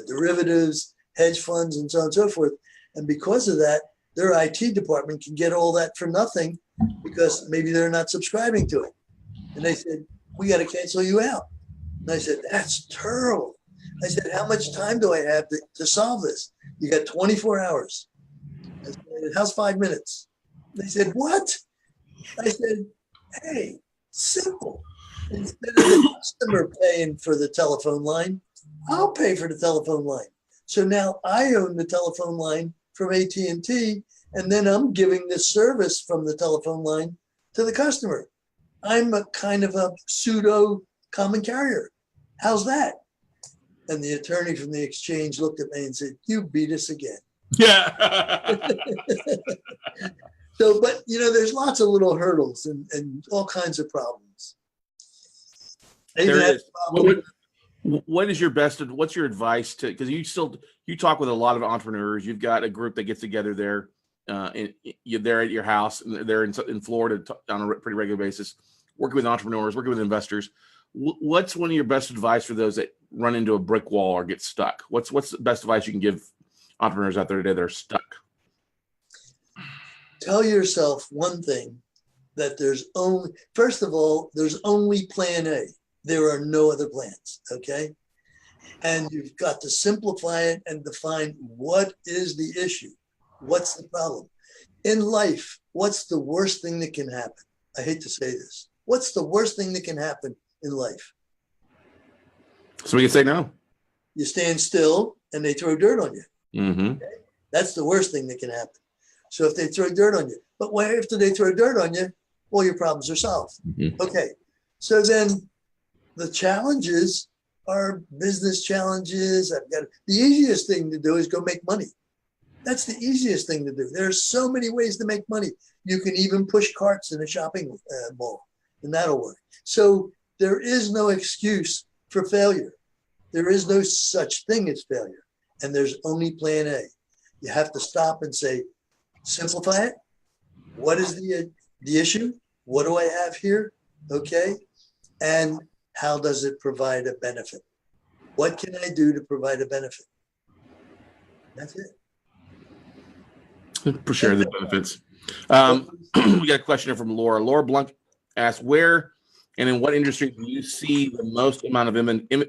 derivatives, hedge funds, and so on and so forth. And because of that, their IT department can get all that for nothing because maybe they're not subscribing to it. And they said, we got to cancel you out. And I said, that's terrible. I said, how much time do I have to solve this? You got 24 hours. I said, how's 5 minutes? They said, what? I said, hey, simple. Instead of the customer paying for the telephone line, I'll pay for the telephone line. So now I own the telephone line from AT&T, and then I'm giving this service from the telephone line to the customer. I'm a kind of a pseudo common carrier. How's that? And the attorney from the exchange looked at me and said, you beat us again. Yeah. So, but there's lots of little hurdles and all kinds of problems. There is. What's your advice to, because you talk with a lot of entrepreneurs. You've got a group that gets together there, you're there at your house, and they're in Florida on a pretty regular basis, working with entrepreneurs, working with investors. What's one of your best advice for those that run into a brick wall or get stuck? What's the best advice you can give entrepreneurs out there today that are stuck? Tell yourself one thing, that first of all, there's only plan A. There are no other plans, okay? And you've got to simplify it and define what is the issue. What's the problem? In life, what's the worst thing that can happen? I hate to say this. What's the worst thing that can happen in life? Somebody can say no. You stand still and they throw dirt on you. Mm-hmm. Okay? That's the worst thing that can happen. So if they throw dirt on you, but after they throw dirt on you, all your problems are solved. Mm-hmm. Okay. So then the challenges are business challenges. The easiest thing to do is go make money. That's the easiest thing to do. There's so many ways to make money. You can even push carts in a shopping mall, and that'll work. So there is no excuse for failure. There is no such thing as failure, and there's only plan A. You have to stop and say, simplify it. What is the issue? What do I have here? Okay. And how does it provide a benefit? What can I do to provide a benefit? That's it. For sure, the benefits. We got a question here from Laura. Laura Blunt asks, where and in what industry do you see the most amount of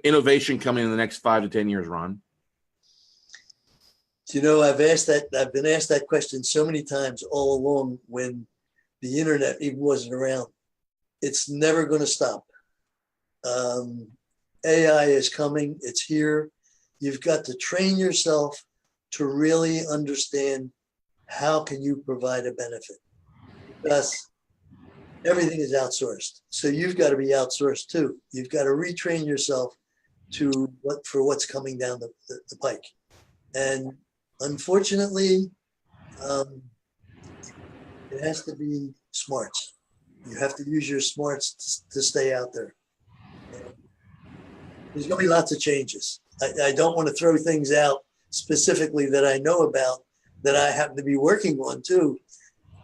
innovation coming in the next 5 to 10 years, Ron? I've been asked that question so many times all along when the internet even wasn't around. It's never going to stop. AI is coming. It's here. You've got to train yourself to really understand how can you provide a benefit, because everything is outsourced. So you've got to be outsourced too. You've got to retrain yourself for what's coming down the pike. And unfortunately, it has to be smarts. You have to use your smarts to stay out there. There's going to be lots of changes. I don't want to throw things out specifically that I know about that I happen to be working on too.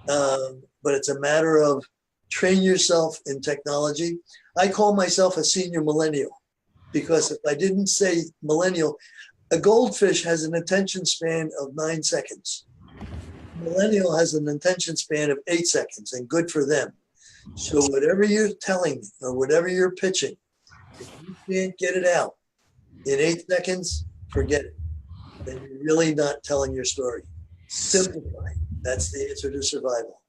But it's a matter of train yourself in technology. I call myself a senior millennial because if I didn't say millennial, a goldfish has an attention span of 9 seconds. Millennial has an attention span of 8 seconds, and good for them. So whatever you're telling me or whatever you're pitching, if you can't get it out in 8 seconds, forget it. Then you're really not telling your story. Simplify. That's the answer to survival.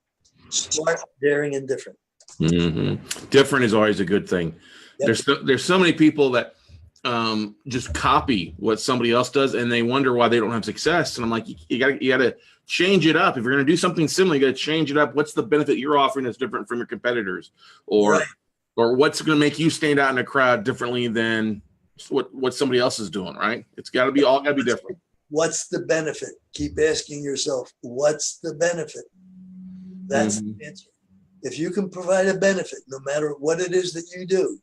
Smart, daring, and different. Mm-hmm. Different is always a good thing. Yep. There's so many people that just copy what somebody else does, and they wonder why they don't have success. And I'm like, you got to change it up. If you're going to do something similar, you got to change it up. What's the benefit you're offering that's different from your competitors, or what's going to make you stand out in a crowd differently than what somebody else is doing? Right? It's got to be different. What's the benefit? Keep asking yourself, what's the benefit? That's the answer. If you can provide a benefit, no matter what it is that you do,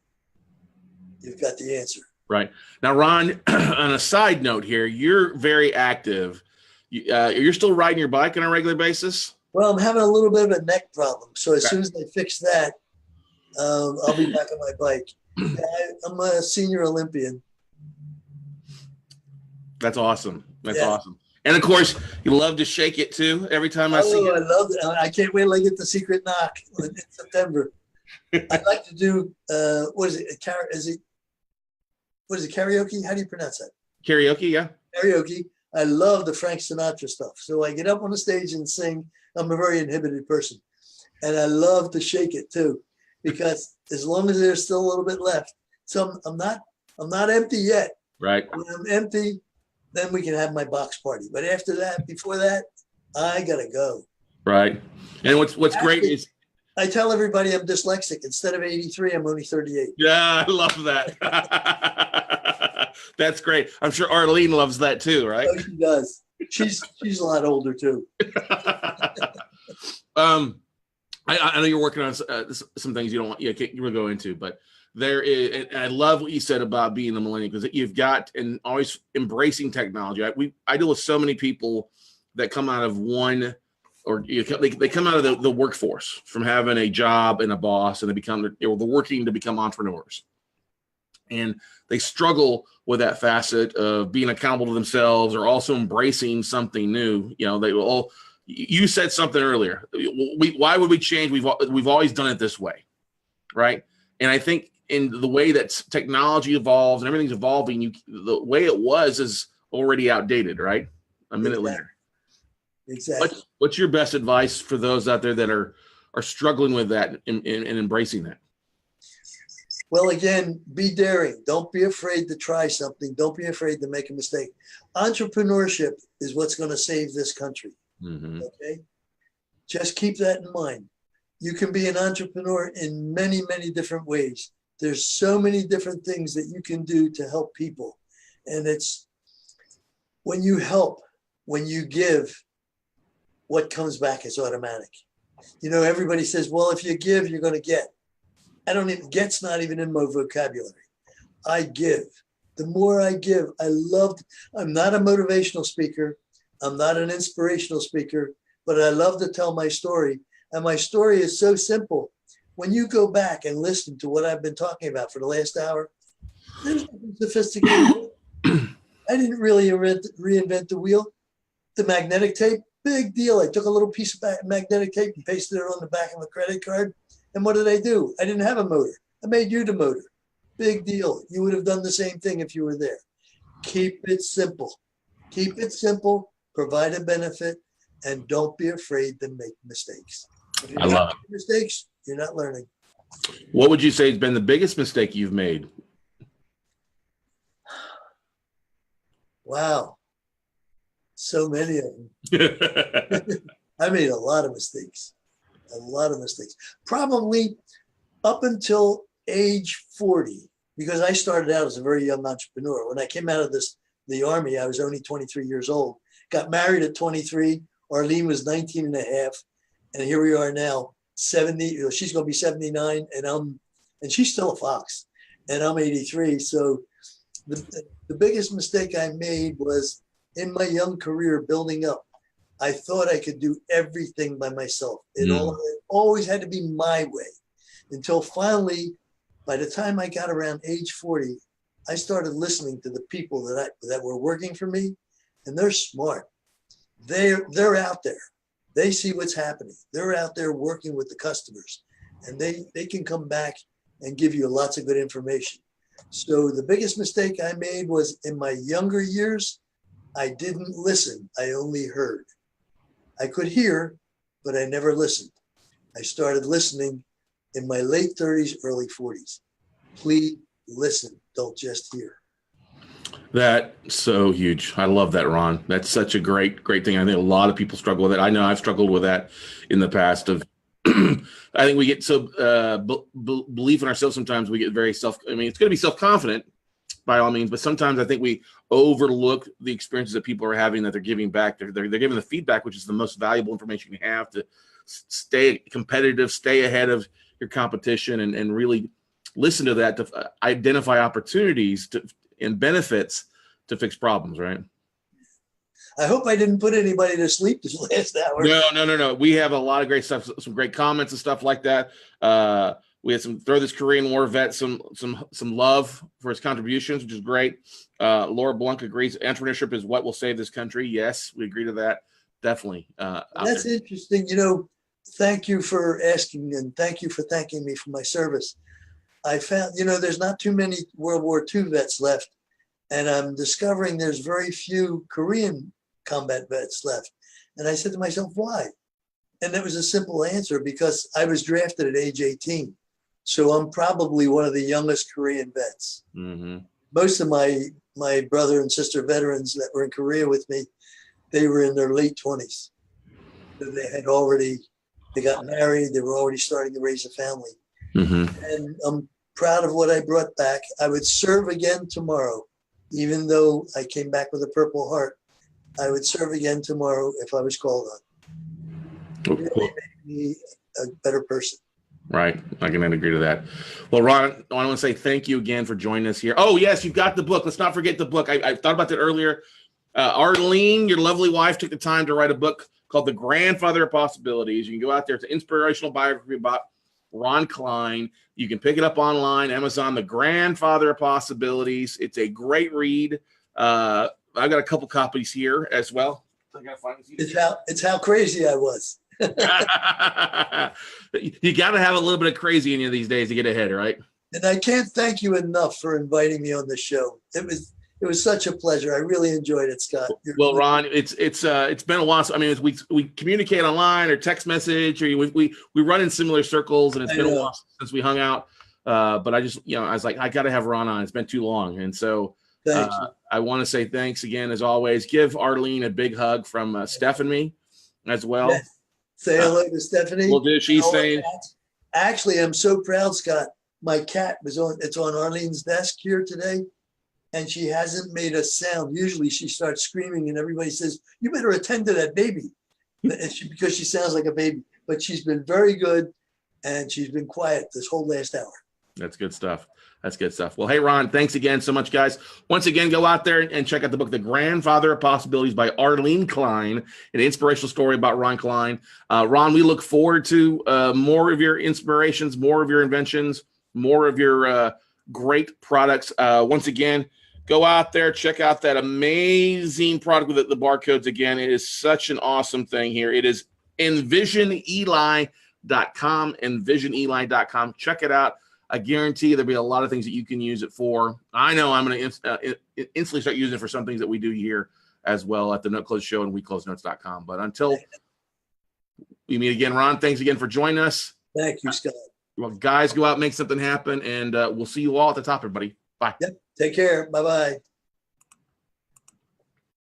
you've got the answer. Right. Now, Ron, on a side note here, you're very active. You're still riding your bike on a regular basis? Well, I'm having a little bit of a neck problem. So as soon as they fix that, I'll be back on my bike. I'm a senior Olympian. That's awesome. That's awesome. And of course, you love to shake it too. Every time I see it. I love it. I can't wait till I get the secret knock in September. I'd like to do what is it? What is it? Karaoke? How do you pronounce that? Karaoke, yeah. Karaoke. I love the Frank Sinatra stuff. So I get up on the stage and sing. I'm a very inhibited person, and I love to shake it too, because as long as there's still a little bit left, so I'm not empty yet. Right. When I'm empty, then we can have my box party. But after that, before that, I gotta go. Right. And what's great is I tell everybody I'm dyslexic. Instead of 83, I'm only 38. Yeah, I love that. That's great. I'm sure Arlene loves that too, right? Oh, she does. She's a lot older too. I know you're working on some things you don't want, can't really go into, but there is, and I love what you said about being a millennial, because you've got and always embracing technology. I deal with so many people that come out of one, or they come out of the workforce from having a job and a boss, and they're working to become entrepreneurs, and they struggle with that facet of being accountable to themselves or also embracing something new. They will all. You said something earlier. Why would we change? We've always done it this way, right? And I think in the way that technology evolves and everything's evolving, the way it was is already outdated, right? A minute later. Exactly. What's your best advice for those out there that are struggling with that and embracing that? Well, again, be daring. Don't be afraid to try something. Don't be afraid to make a mistake. Entrepreneurship is what's going to save this country. Mm-hmm. Okay. Just keep that in mind. You can be an entrepreneur in many, many different ways. There's so many different things that you can do to help people. And it's when you help, when you give, what comes back is automatic. Everybody says, well, if you give, you're going to get. Get's not even in my vocabulary. I give. The more I give, I'm not a motivational speaker. I'm not an inspirational speaker, but I love to tell my story. And my story is so simple. When you go back and listen to what I've been talking about for the last hour, there's nothing sophisticated. I didn't really reinvent the wheel. The magnetic tape, big deal. I took a little piece of magnetic tape and pasted it on the back of a credit card. And what did I do? I didn't have a motor. I made you the motor. Big deal. You would have done the same thing if you were there. Keep it simple. Keep it simple. Provide a benefit, and don't be afraid to make mistakes. If you're not making mistakes, you're not learning. What would you say has been the biggest mistake you've made? Wow. So many of them. I made a lot of mistakes. Probably up until age 40, because I started out as a very young entrepreneur. When I came out of the Army, I was only 23 years old. Got married at 23. Arlene was 19 and a half. And here we are now, 70. She's going to be 79, and she's still a fox. And I'm 83. So the biggest mistake I made was in my young career building up. I thought I could do everything by myself. It always had to be my way, until finally, by the time I got around age 40, I started listening to the people that were working for me, and they're smart. They're out there. They see what's happening. They're out there working with the customers, and they can come back and give you lots of good information. So the biggest mistake I made was in my younger years, I didn't listen. I only heard. I could hear, but I never listened. I started listening in my late 30s, early 40s. Please listen. Don't just hear. That's so huge. I love that, Ron. That's such a great thing. I think a lot of people struggle with it. I know I've struggled with that in the past. I think we get so belief in ourselves. Sometimes we get very it's going to be self-confident by all means, but sometimes I think we overlook the experiences that people are having, that they're giving back. They're giving the feedback, which is the most valuable information you have to stay competitive, stay ahead of your competition, and really listen to that to identify opportunities and benefits to fix problems, right? I hope I didn't put anybody to sleep this last hour. No. We have a lot of great stuff, some great comments and stuff like that. We had throw this Korean War vet some love for his contributions, which is great. Laura Blanc agrees entrepreneurship is what will save this country. Yes, we agree to that. Definitely. That's interesting. Thank you for asking, and thank you for thanking me for my service. I found, there's not too many World War II vets left, and I'm discovering there's very few Korean combat vets left. And I said to myself, why? And it was a simple answer, because I was drafted at age 18. So I'm probably one of the youngest Korean vets. Mm-hmm. Most of my brother and sister veterans that were in Korea with me, they were in their late 20s. So they had already They got married. They were already starting to raise a family. Mm-hmm. And I'm proud of what I brought back. I would serve again tomorrow, even though I came back with a Purple Heart. I would serve again tomorrow if I was called on. It really made me a better person. Right. I can agree to that. Well, Ron, I want to say thank you again for joining us here. Oh, yes, you've got the book. Let's not forget the book. I thought about that earlier. Arlene, your lovely wife, took the time to write a book called The Grandfather of Possibilities. You can go out there. It's an inspirational biography about Ron Klein. You can pick it up online, Amazon, The Grandfather of Possibilities. It's a great read. I've got a couple copies here as well. I gotta find it's how crazy I was. You got to have a little bit of crazy in you these days to get ahead, right? And I can't thank you enough for inviting me on the show. It was such a pleasure. I really enjoyed it, Scott. Well, Ron, it's been a while. So, I mean, we communicate online or text message, or we run in similar circles, and it's been a while since we hung out. But I just, I was like, I got to have Ron on. It's been too long, and so I want to say thanks again as always. Give Arlene a big hug from Steph and me as well. Yes. Say hello to Stephanie. Well, she's saying. Actually, I'm so proud, Scott. My cat it's on Arlene's desk here today, and she hasn't made a sound. Usually she starts screaming and everybody says, "You better attend to that baby," because she sounds like a baby. But she's been very good, and she's been quiet this whole last hour. That's good stuff. That's good stuff. Well, hey, Ron, thanks again so much, guys. Once again, go out there and check out the book, The Grandfather of Possibilities by Arlene Klein, an inspirational story about Ron Klein. Ron, we look forward to more of your inspirations, more of your inventions, more of your great products. Once again, go out there, check out that amazing product with the barcodes again. It is such an awesome thing here. It is envisioneli.com, envisioneli.com. Check it out. I guarantee there'll be a lot of things that you can use it for. I know I'm going to instantly start using it for some things that we do here as well at the Note Close Show and WeCloseNotes.com. But until we meet again, Ron, thanks again for joining us. Thank you, Scott. Well, guys, go out and make something happen, and we'll see you all at the top, everybody. Bye. Yep. Take care. Bye-bye.